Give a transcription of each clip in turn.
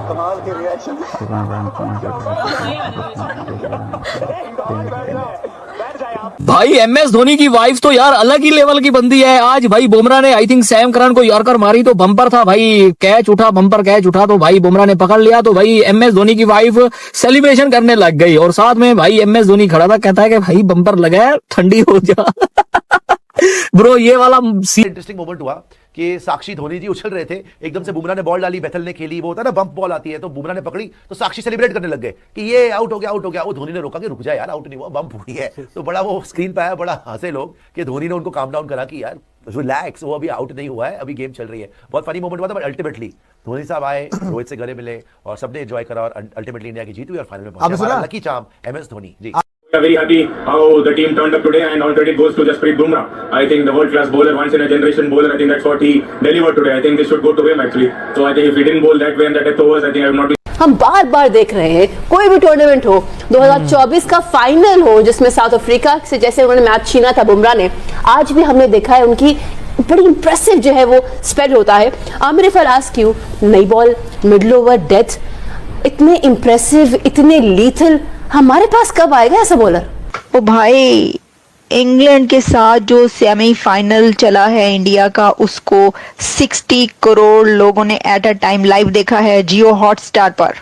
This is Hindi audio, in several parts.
कमाल के रिएक्शन। भाई एमएस धोनी की वाइफ तो यार अलग ही लेवल की बंदी है। आज भाई बुमराह ने आई थिंक सैम करन को यॉर्कर मारी तो बम्पर था भाई, कैच उठा, बम्पर कैच उठा तो भाई बुमराह ने पकड़ लिया तो भाई एमएस धोनी की वाइफ सेलिब्रेशन करने लग गई और साथ में भाई एमएस धोनी खड़ा था, कहता है कि भाई बम्पर लगा है ठंडी हो जा। ब्रो ये वाला इंटरेस्टिंग मोमेंट हुआ कि साक्षी धोनी जी उछल रहे थे, एकदम से बुमराह ने बॉल डाली, बेथल ने खेली, वो होता है ना बम्प बॉल आती है, तो बुमराह ने पकड़ी तो साक्षी सेलिब्रेट करने लग गए कि ये आउट हो गया, आउट हो गया। वो धोनी ने रोका कि रुक जाए यार, आउट नहीं हुआ, बम्प हुई है। तो बड़ा वो स्क्रीन पे आया, बड़ा हंसे लोग कि धोनी ने उनको काम डाउन करा कि यार रिलैक्स, वो अभी आउट नहीं हुआ है, अभी गेम चल रही है। बहुत फनी मोमेंट हुआ था, बट अल्टीमेटली धोनी साहब आए, रोहित से गले मिले और सबने एंजॉय करा और अल्टीमेटली इंडिया की जीत हुई और फाइनल में पहुंचे। Lucky charm MS Dhoni ji. We are very happy how the team turned up today, and all credit goes to Jasprit Bumrah. I think the world-class bowler, once in a generation bowler. I think that's what he delivered today. I think this should go to him actually. So I think if he didn't bowl that way and that death overs, I think I would not be. हम बार बार देख रहे हैं, कोई भी टूर्नामेंट हो, 2024 का फाइनल हो जिसमें साउथ अफ्रीका से जैसे उन्होंने मैच छीना था बुमराह ने, आज भी हमने देखा है उनकी बड़ी इंप्रेसिव जो है वो स्पेल होता है। Aamir if I ask you, नई बॉल, मिडल ओवर, डेथ, इतने इंप्रेसिव, इतने लीथल हमारे पास कब आएगा ऐसा बॉलर? ओ भाई, इंग्लैंड के साथ जो सेमीफाइनल चला है इंडिया का, उसको 60 करोड़ लोगों ने एट अ टाइम लाइव देखा है जियो हॉटस्टार पर।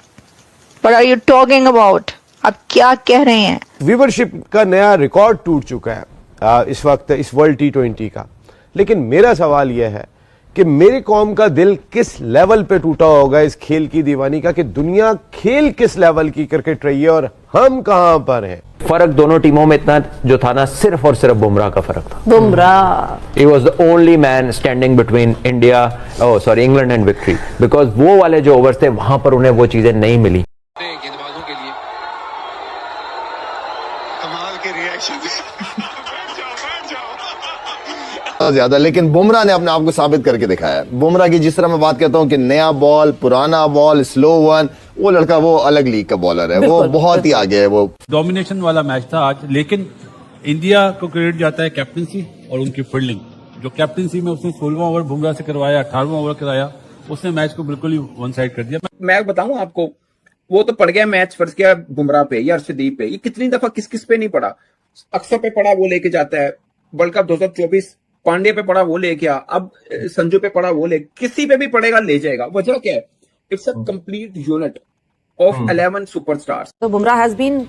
What are you talking about? आप क्या कह रहे हैं? व्यूवरशिप का नया रिकॉर्ड टूट चुका है इस वक्त इस वर्ल्ड T20 का। लेकिन मेरा सवाल यह है कि मेरी कौम का दिल किस लेवल पे टूटा होगा इस खेल की दीवानी का, कि दुनिया खेल किस लेवल की क्रिकेट रही है और हम कहां पर हैं। फर्क दोनों टीमों में इतना जो था ना, सिर्फ और सिर्फ बुमराह का फर्क था। Bumrah, he was the only man standing between England and victory, because वो वाले जो ओवर्स थे वहां पर उन्हें वो चीजें नहीं मिली। गेंदबाजों के लिए कमाल के रिएक्शन ज्यादा, लेकिन बुमराह ने अपने आप को साबित करके दिखाया है। बुमराह की जिस तरह मैं बात करता हूं कि नया बॉल, पुराना बॉल, स्लो वन, वो लड़का वो अलग लीग का बॉलर है, वो बहुत ही आगे है। वो डोमिनेशन वाला मैच था आज, लेकिन इंडिया को क्रेडिट जाता है कैप्टनसी और उनकी फील्डिंग। जो कैप्टनसी में उसने 16वां ओवर बुमराह से करवाया, 18वां ओवर कराया, उसने मैच को बिल्कुल ही वन साइड कर दिया। मैं बताऊं आपको, वो तो पड़ गया मैच, फर्ज किया बुमराह पे या अर्शदीप पे, ये कितनी दफा किस किस पे नहीं पड़ा। अक्सर पे पड़ा, वो लेके जाता है। वर्ल्ड कप 2024 पांडे पे पड़ा, वो ले गया। अब संजू पे पड़ा, वो ले, किसी पे भी पड़ेगा ले जाएगा। वजह क्या है? It's a complete unit of 11 superstars. तो Bumrah has been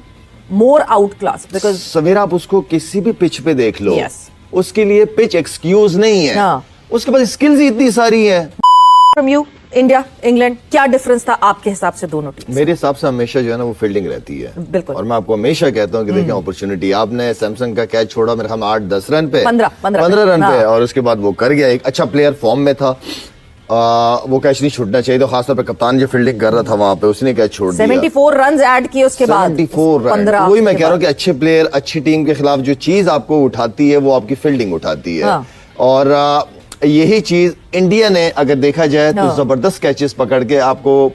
more outclass because सवेरा आप उसको किसी भी पिच पे देख लो, उसके लिए पिच एक्सक्यूज नहीं है। उसके पास स्किल्स ही इतनी सारी है। फ्रॉम यू, इंडिया, इंग्लैंड, क्या डिफरेंस था आपके हिसाब से दोनों टीम? मेरे हिसाब से हमेशा जो है ना वो फील्डिंग रहती है। बिल्कुल। और मैं आपको हमेशा कहता हूँ कि देखिए अपॉर्चुनिटी, आपने सैमसंग का कैच छोड़ा मेरे ख्याल में 8-10 रन पे, 15 रन पे, और उसके बाद वो कर गया। एक अच्छा प्लेयर फॉर्म में था, वो कैच नहीं छूटना चाहिए। तो खासतौर पे कप्तान जो फील्डिंग कर रहा था वहां पे, उसने कैच छोड़ दिया। 74 रन ऐड किए उसके बाद, 74 रन। वही मैं कह रहा हूँ कि अच्छे प्लेयर अच्छी टीम के खिलाफ जो चीज आपको उठाती है वो आपकी फील्डिंग उठाती है। और यही चीज इंडिया ने अगर देखा जाए तो जबरदस्त कैचेस पकड़ के आपको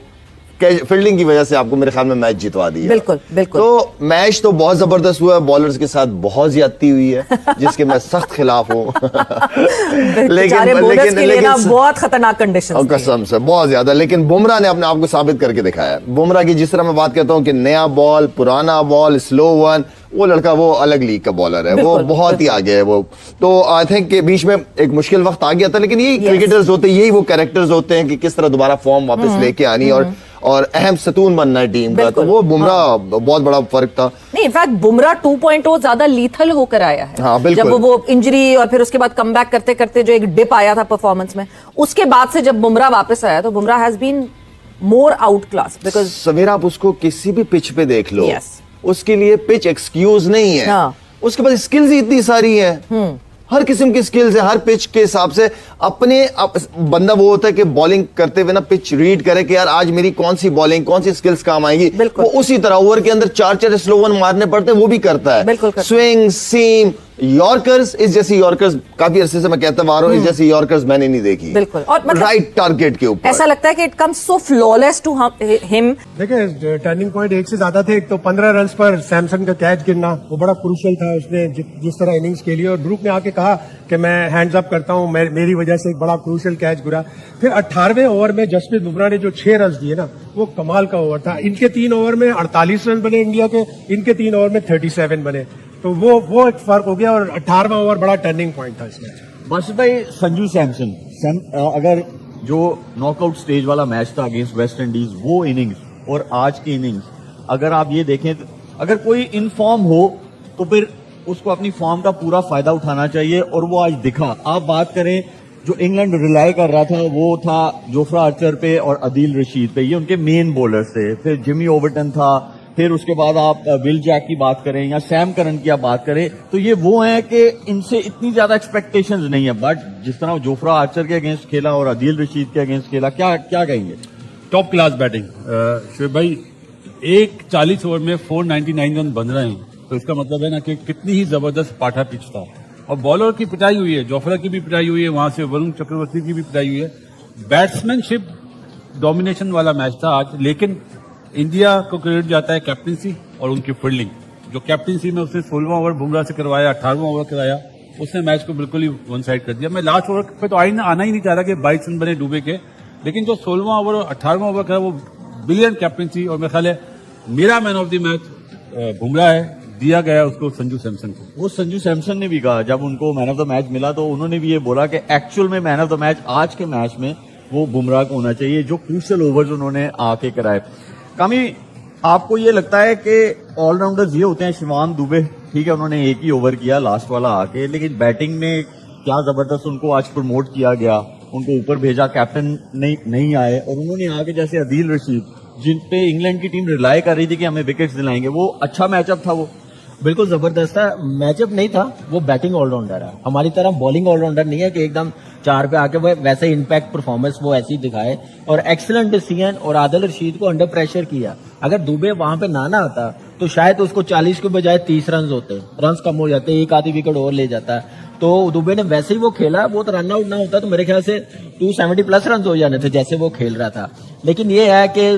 फील्डिंग की वजह से आपको मेरे ख्याल में मैच जितवा दिया। बिल्कुल बिल्कुल। तो मैच तो बहुत जबरदस्त हुआ है, बॉलर्स के साथ बहुत ज्यादती हुई है जिसके मैं सख्त खिलाफ हूँ। लेकिन बहुत खतरनाक कंडीशन, कसम से बहुत ज्यादा। लेकिन बुमराह ने अपने आप को साबित करके दिखाया है। बुमराह की जिस तरह मैं बात करता हूँ कि नया बॉल, पुराना बॉल, स्लो वन, वो लड़का वो अलग लीग का बॉलर है, वो बहुत ही आगे है। वो तो आई थिंक के बीच में एक मुश्किल वक्त आ गया था, लेकिन यही क्रिकेटर्स होते हैं, यही वो कैरेक्टर्स होते हैं कि किस तरह दोबारा फॉर्म वापस लेके आनी और अहम सतून बनना है टीम का। तो वो बुमराह बहुत बड़ा फर्क था। नहीं, इनफैक्ट बुमराह 2.0 ज्यादा लीथल होकर आया है। हाँ, बिल्कुल। जब वो इंजरी और फिर उसके बाद कमबैक करते करते जो एक डिप आया था परफॉर्मेंस में, उसके बाद से जब बुमराह वापस आया तो Bumrah has been more outclass because सवेरा आप उसको किसी भी पिच पे देख लो, उसके लिए पिच एक्सक्यूज नहीं है। उसके पास स्किल्स ही इतनी सारी है, हर किस्म की स्किल्स है। हर पिच के हिसाब से बंदा वो होता है कि बॉलिंग करते हुए ना पिच रीड करे कि यार आज मेरी कौन सी बॉलिंग, कौन सी स्किल्स काम आएंगी। वो उसी तरह ओवर के अंदर 4-4 स्लो वन मारने पड़ते हैं, वो भी करता है। स्विंग, सीम, यॉर्कर्स, इस जैसी यॉर्कर्स काफी अरसे से मैं कहता आ रहा हूं, इस जैसी यॉर्कर्स मैंने नहीं देखी। बिल्कुल। और मतलब राइट टारगेट के ऊपर ऐसा लगता है कि it comes so flawless to him. देखिए टर्निंग पॉइंट एक से ज्यादा थे। एक तो 15 रन पर सैमसंग का कैच गिरना, वो बड़ा क्रूशियल था। उसने जिस तरह इनिंग्स खेली और ब्रूक ने आके कहा कि मैं हैंड्स अप करता हूं, मेरी वजह से एक बड़ा क्रूशियल कैच गिरा। फिर 18वें ओवर में जसप्रीत बुमराह ने जो 6 रन दिए ना, वो कमाल का ओवर था। इनके 3 ओवर में 48 रन बने इंडिया के, इनके 3 ओवर में 37 बने, तो वो एक फर्क हो गया और 18वां ओवर बड़ा टर्निंग पॉइंट था इसमें। बस भाई, संजू सैमसन अगर जो नॉकआउट स्टेज वाला मैच था अगेंस्ट वेस्ट इंडीज, वो इनिंग्स और आज की इनिंग्स अगर आप ये देखें, तो अगर कोई इन फॉर्म हो तो फिर उसको अपनी फॉर्म का पूरा फायदा उठाना चाहिए, और वो आज दिखा। आप बात करें, जो इंग्लैंड रिलाई कर रहा था वो था जोफ्रा आर्चर पे और अदील रशीद पे, ये उनके मेन बॉलर्स थे। फिर जिमी ओवर्टन था, फिर उसके बाद आप विल जैक की बात करें या सैम करन की आप बात करें, तो ये वो हैं कि इनसे इतनी ज्यादा एक्सपेक्टेशंस नहीं है। बट जिस तरह जोफ्रा आर्चर के अगेंस्ट खेला और अदील रशीद के अगेंस्ट खेला, क्या क्या कहेंगे? टॉप क्लास बैटिंग शुएब भाई। एक 40 ओवर में 499 रन बन रहे हैं, तो इसका मतलब है ना कि कितनी ही जबरदस्त पाठा पिच था। और बॉलर की पिटाई हुई है, जोफ्रा की भी पिटाई हुई है, वहां से वरुण चक्रवर्ती की भी पिटाई हुई है। बैट्समैनशिप डोमिनेशन वाला मैच था आज, लेकिन इंडिया को क्रेडिट जाता है कैप्टनसी और उनकी फील्डिंग। जो कैप्टनसी में उसने 16वां ओवर बुमराह से करवाया, 18वां ओवर कराया, उसने मैच को बिल्कुल ही वन साइड कर दिया। मैं लास्ट ओवर पे तो आना ही नहीं चाह रहा कि 22 रन बने डूबे के, लेकिन जो 16वां ओवर और 18वां ओवर करा वो ब्रिलियंट कैप्टनसी। और मेरे ख्याल है मेरा man of the match Bumrah है, दिया गया उसको संजू सैमसन को। वो संजू सैमसन ने भी कहा, जब उनको मैन ऑफ द मैच मिला तो उन्होंने भी ये बोला कि एक्चुअल में मैन ऑफ द मैच आज के मैच में वो बुमराह को होना चाहिए, जो क्रूशियल ओवर्स उन्होंने आके कराए। कामी, आपको ये लगता है कि ऑलराउंडर्स ये होते हैं, शिवान दुबे ठीक है उन्होंने एक ही ओवर किया लास्ट वाला आके, लेकिन बैटिंग में क्या जबरदस्त उनको आज प्रमोट किया गया, उनको ऊपर भेजा, कैप्टन नहीं आए, और उन्होंने आके जैसे अदील रशीद जिन पे इंग्लैंड की टीम रिलाई कर रही थी कि हमें विकेट्स दिलाएंगे, वो अच्छा मैचअप था। वो बिल्कुल जबरदस्त था, मैचअप नहीं था, वो बैटिंग ऑलराउंडर है, हमारी तरह बॉलिंग ऑलराउंडर नहीं है कि एकदम 4 पे आके वो वैसे इम्पैक्ट परफॉर्मेंस वो ऐसी दिखाए। और एक्सीलेंट डिसीजन, और आदिल रशीद को अंडर प्रेशर किया। अगर दुबे वहां पे ना आता तो शायद उसको 40 के बजाय 30 रन होते, रन कम हो जाते, एक आधी विकेट और ले जाता। तो दुबे ने वैसे ही वो खेला, वो तो रन आउट ना होता तो मेरे ख्याल से 270 प्लस रन हो जाने थे जैसे वो खेल रहा था। लेकिन ये है कि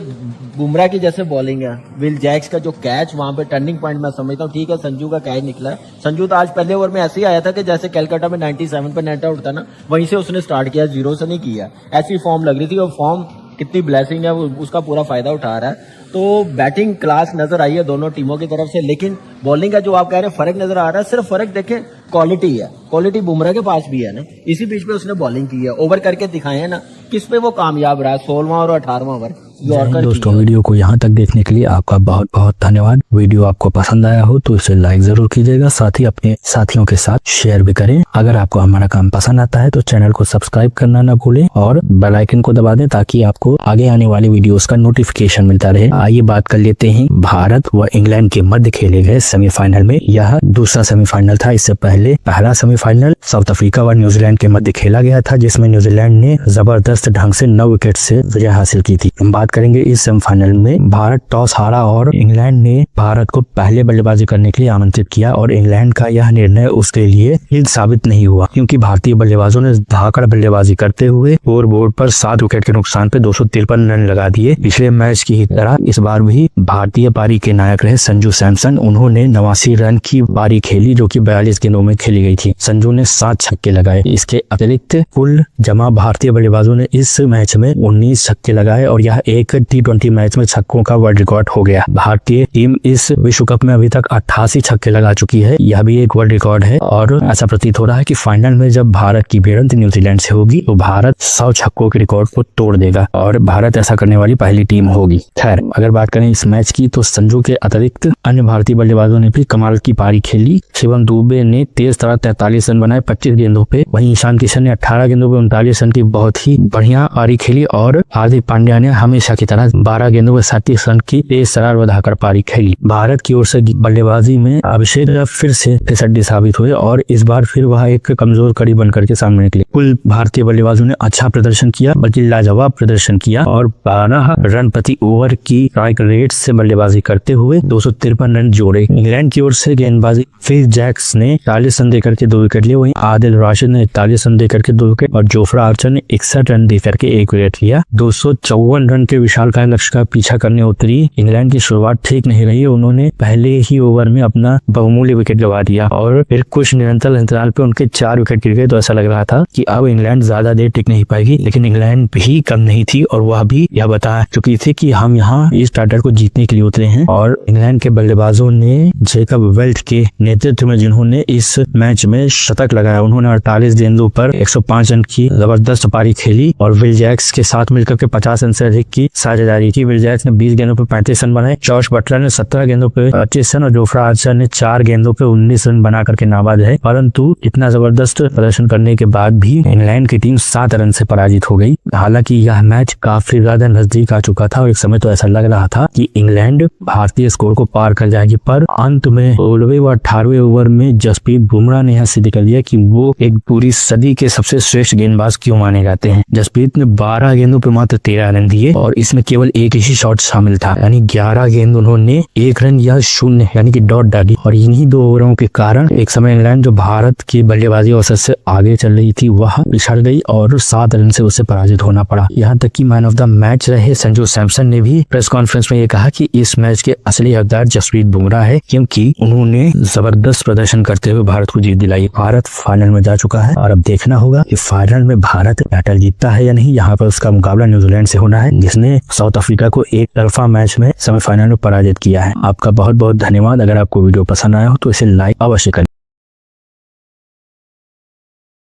बुमराह की जैसे बॉलिंग है, विल जैक्स का जो कैच वहां पे टर्निंग पॉइंट मैं समझता हूँ, ठीक है संजू का कैच निकला। संजू तो आज पहले ओवर में ऐसे ही आया था कि जैसे कलकत्ता में 97 पे नेट आउट था ना, वहीं से उसने स्टार्ट किया, 0 से नहीं किया। ऐसी फॉर्म लग रही थी, और फॉर्म कितनी ब्लेसिंग है, वो उसका पूरा फायदा उठा रहा है। तो बैटिंग क्लास नजर आई है दोनों टीमों की तरफ से, लेकिन बॉलिंग का जो आप कह रहे हैं फर्क नजर आ रहा है, सिर्फ फर्क देखें क्वालिटी है, क्वालिटी बुमराह के पास भी है ना, इसी बीच पे उसने बॉलिंग की है, ओवर करके दिखाए हैं ना, किस पे वो कामयाब रहा, 16वां और 18वां ओवर। दोस्तों, वीडियो को यहाँ तक देखने के लिए आपका बहुत बहुत धन्यवाद। वीडियो आपको पसंद आया हो तो इसे लाइक जरूर कीजिएगा, साथ ही अपने साथियों के साथ शेयर भी करें। अगर आपको हमारा काम पसंद आता है तो चैनल को सब्सक्राइब करना ना भूलें और बेल आइकन को दबा दें, ताकि आपको आगे आने वाली वीडियोस का नोटिफिकेशन मिलता रहे। आइए बात कर लेते हैं भारत व इंग्लैंड के मध्य खेले गए सेमीफाइनल में। यह दूसरा सेमीफाइनल था। इससे पहले पहला सेमीफाइनल साउथ अफ्रीका व न्यूजीलैंड के मध्य खेला गया था, जिसमें न्यूजीलैंड ने जबरदस्त ढंग से 9 विकेट से विजय हासिल की थी। हम बात करेंगे इस सेमीफाइनल में भारत टॉस हारा और इंग्लैंड ने भारत को पहले बल्लेबाजी करने के लिए आमंत्रित किया, और इंग्लैंड का यह निर्णय उसके लिए हित साबित नहीं हुआ, क्योंकि भारतीय बल्लेबाजों ने धाकड़ बल्लेबाजी करते हुए स्कोर बोर्ड पर 7 विकेट के नुकसान पे 253 रन लगा दिए। पिछले मैच की तरह इस बार भी भारतीय पारी के नायक रहे संजू सैमसन। उन्होंने 89 रन की पारी खेली, जो कि 42 गेंदों में खेली गई थी। संजू ने 7 छक्के लगाए। इसके अतिरिक्त कुल जमा भारतीय बल्लेबाजों ने इस मैच में 19 छक्के लगाए, और यह एक T20 मैच में छक्कों का वर्ल्ड रिकॉर्ड हो गया। भारतीय टीम इस विश्व कप में अभी तक 88 छक्के लगा चुकी है, यह भी एक वर्ल्ड रिकॉर्ड है। और ऐसा प्रतीत हो रहा है कि फाइनल में जब भारत की भिड़ंत न्यूजीलैंड से होगी तो भारत 100 छक्कों के रिकॉर्ड को तोड़ देगा, और भारत ऐसा करने वाली पहली टीम होगी। खैर, अगर बात करें इस मैच की तो संजू के अतिरिक्त अन्य भारतीय बल्लेबाजों ने भी कमाल की पारी खेली। शिवम दुबे ने तेज तरह 43 रन बनाए 25 गेंदों पे, वहीं ईशान किशन ने 18 गेंदों पे 39 रन की बहुत ही बढ़िया पारी खेली, और हार्दिक पांड्या ने हमेशा की तरह 12 गेंदों में 37 रन की तेज तरार बढ़ाकर पारी खेली। भारत की ओर से बल्लेबाजी में अभिषेक फिर से फिसड्डी साबित हुए, और इस बार फिर वह एक कमजोर कड़ी बनकर के सामने निकले। कुल भारतीय बल्लेबाजों ने अच्छा प्रदर्शन किया, बल्कि लाजवाब प्रदर्शन किया, और 12 रन प्रति ओवर की स्ट्राइक रेट से बल्लेबाजी करते हुए 253 रन जोड़े। इंग्लैंड की ओर से गेंदबाजी विल जैक्स ने 40 रन देकर के 2 विकेट लिए, वहीं आदिल रशीद ने 41 रन देकर के 2 विकेट, और जोफ्रा आर्चर ने 61 रन देकर के 1 विकेट लिया। 254 रन के विशालकाय लक्ष्य का पीछा करने उतरी इंग्लैंड की शुरुआत ठीक नहीं रही। उन्होंने पहले ही ओवर में अपना बहुमूल्य विकेट गवा दिया और फिर कुछ निरंतर अंतराल पे उनके 4 विकेट गिर गए। तो ऐसा लग रहा था कि अब इंग्लैंड ज्यादा देर टिक नहीं पाएगी, लेकिन इंग्लैंड भी कम नहीं थी और वह भी यह बता चुकी थी कि हम यहाँ इस टाइटल को जीतने के लिए उतरे हैं। और इंग्लैंड के बल्लेबाजों ने जेकब वेल्ट के नेतृत्व में जिन्होंने इस मैच में शतक लगाया, उन्होंने 48 गेंदों पर 105 रन की जबरदस्त पारी खेली और विल जैक्स के साथ मिलकर के 50 रन से अधिक की साझेदारी की। विल जैक्स ने 20 गेंदों पर 35 रन बनाए, जॉश बटलर ने 17 गेंदों पर 25 रन और जोफ्रा आर्चर ने 4 गेंदों पर 19 रन बना करके नाबाद है। परंतु इतना जबरदस्त प्रदर्शन करने के बाद भी इंग्लैंड की टीम 7 रन से पराजित हो गई। हालांकि यह मैच काफी ज्यादा नजदीक आ चुका था और एक समय तो ऐसा लग रहा था कि इंग्लैंड भारतीय स्कोर को पार कर जाएगी, पर अंत में 16वें व 18वें ओवर में जसप्रीत बुमराह ने यह सिद्ध कर दिया कि वो एक पूरी सदी के सबसे श्रेष्ठ गेंदबाज क्यों माने जाते हैं। जसप्रीत ने 12 गेंदों पर मात्र 13 रन दिए और इसमें केवल एक ही शॉट शामिल था, यानी 11 गेंद उन्होंने 1 रन या 0 यानी कि डॉट डाली। और इन्हीं 2 ओवरों के कारण एक समय इंग्लैंड जो भारत की बल्लेबाजी औसत से आगे चल रही थी वह पिछड़ गई और 7 रन से उसे पराजित होना पड़ा। यहाँ तक कि मैन ऑफ द मैच रहे संजू सैमसन ने भी प्रेस कॉन्फ्रेंस में ये कहा कि इस मैच के असली हकदार जसप्रीत बुमराह है, क्योंकि उन्होंने जबरदस्त प्रदर्शन करते हुए भारत को जीत दिलाई। भारत फाइनल में जा चुका है और अब देखना होगा कि फाइनल में भारत टाइटल जीतता है या नहीं। यहाँ पर उसका मुकाबला न्यूजीलैंड से होना है, जिसने साउथ अफ्रीका को एक तरफा मैच में सेमीफाइनल में पराजित किया है। आपका बहुत बहुत धन्यवाद। अगर आपको वीडियो पसंद आया हो तो इसे लाइक अवश्य करें।